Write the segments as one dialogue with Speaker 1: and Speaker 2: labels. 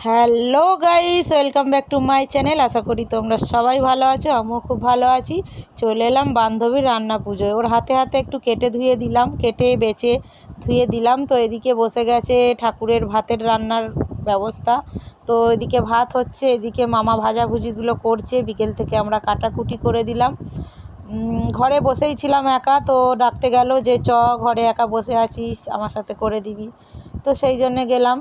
Speaker 1: Hello guys, welcome back to my channel. আশা করি তোমরা সবাই ভালো আছো, আমিও খুব ভালো আছি। চলে এলাম বান্ধবীর রান্না পুজোয়। ওর হাতে হাতে একটু কেটে ধুয়ে দিলাম, কেটে বেছে ধুয়ে দিলাম। তো এদিকে বসে গেছে ঠাকুরের ভাতের রান্নার ব্যবস্থা। তো এদিকে ভাত হচ্ছে, এদিকে মামা ভাজাভুজিগুলো করছে। বিকেল থেকে আমরা কাটাকুটি করে দিলাম। ঘরে বসেই ছিলাম একা, তো ডাকতে গেল যে ঘরে একা বসে আছিস, আমার সাথে করে দিবি। তো সেই জন্যে গেলাম।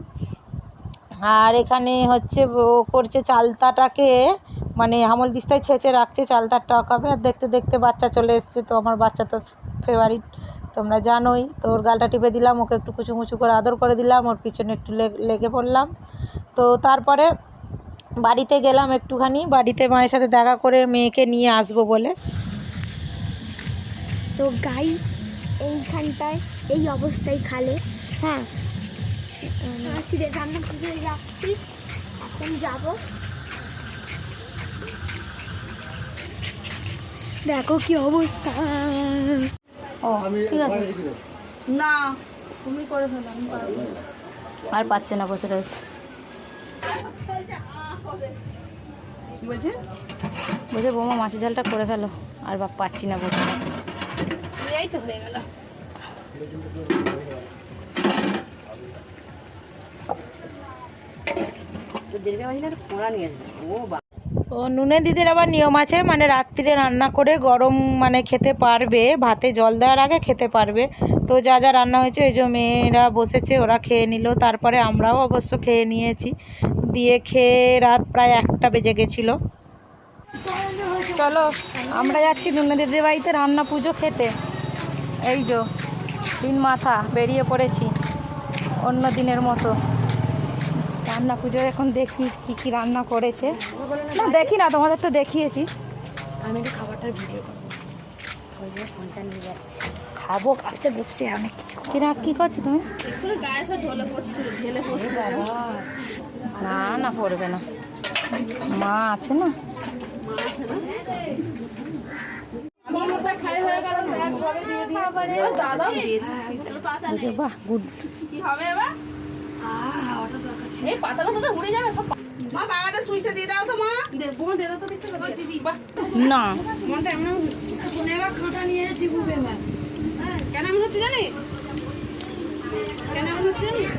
Speaker 1: আর এখানে হচ্ছে ও করছে চালতাটাকে, মানে হামল দিস্তায় ছেঁচে রাখছে, চালতার টক হবে। আর দেখতে দেখতে বাচ্চা চলে এসছে। তো আমার বাচ্চা তো ফেভারিট, তোমরা জানোই। তো ওর গালটা টিপে দিলাম, ওকে একটু কুচুমুচু করে আদর করে দিলাম, ওর পিছনে একটু লেগে পড়লাম। তো তারপরে বাড়িতে গেলাম একটুখানি, বাড়িতে মায়ের সাথে দেখা করে মেয়েকে নিয়ে আসবো বলে।
Speaker 2: তো গাইস, এইখানটায় এই অবস্থায় খালে, হ্যাঁ সিধে রান্না পুজোয় যাচ্ছি, এখন যাব। দেখো কি অবস্থা।
Speaker 1: ও ঠিক আছে,
Speaker 2: না তুমি করে ফেলো, আমি পারবো।
Speaker 1: আর পাচ্ছে না, বসে রয়েছে। বলছে বৌমা মাছের ঝালটা করে ফেলো, আর পাচ্ছি না, বসে
Speaker 2: এই তো হয়ে গেল।
Speaker 1: ও নুনে দিদির আবার নিয়ম আছে, মানে রাত্রিরে রান্না করে গরম মানে খেতে পারবে, ভাতে জল দেওয়ার আগে খেতে পারবে। তো যা যা রান্না হয়েছে ওই যে মেয়েরা বসেছে, ওরা খেয়ে নিল। তারপরে আমরাও অবশ্য খেয়ে নিয়েছি। দিয়ে খেয়ে রাত প্রায় 1টা বেজে গেছিলো। চলো আমরা যাচ্ছি নুনে দিদির বাড়িতে রান্না পুজো খেতে। এই যে দিন মাথা বেরিয়ে পড়েছি অন্য দিনের মতো। রান্না পুজোর এখন দেখি কি কি রান্না করেছে। না দেখি না, তোমাদের তো দেখিয়েছি।
Speaker 2: আমি একটু খাবারটার ভিডিও করবো, ফোনটা নিয়ে যাচ্ছি।
Speaker 1: খাবো, কাছে দেখছি অনেক কিছু। কিরা কি করছো তুমি? না না, পড়বে না, মা আছে না। বাহ গুড। না
Speaker 2: কেন এমন হচ্ছে জানিস? কেন এমন হচ্ছে জানিস?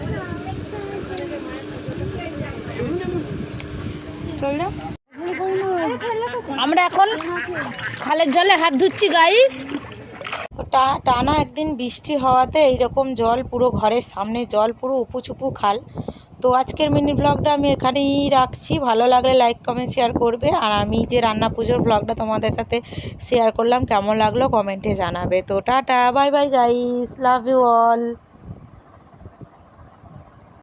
Speaker 1: আমরা এখন খালের জলে হাত ধুচ্ছি গাইস। টানা একদিন বৃষ্টি হওয়াতে এইরকম জল, পুরো ঘরের সামনে জল, পুরো উপুচুপু খাল। তো আজকের মিনি ব্লগটা আমি এখানেই রাখছি। ভালো লাগলে লাইক কমেন্ট শেয়ার করবে। আর আমি যে রান্না পুজোর ব্লগটা তোমাদের সাথে শেয়ার করলাম, কেমন লাগলো কমেন্টে জানাবে। তো tata, bye bye guys, love you all.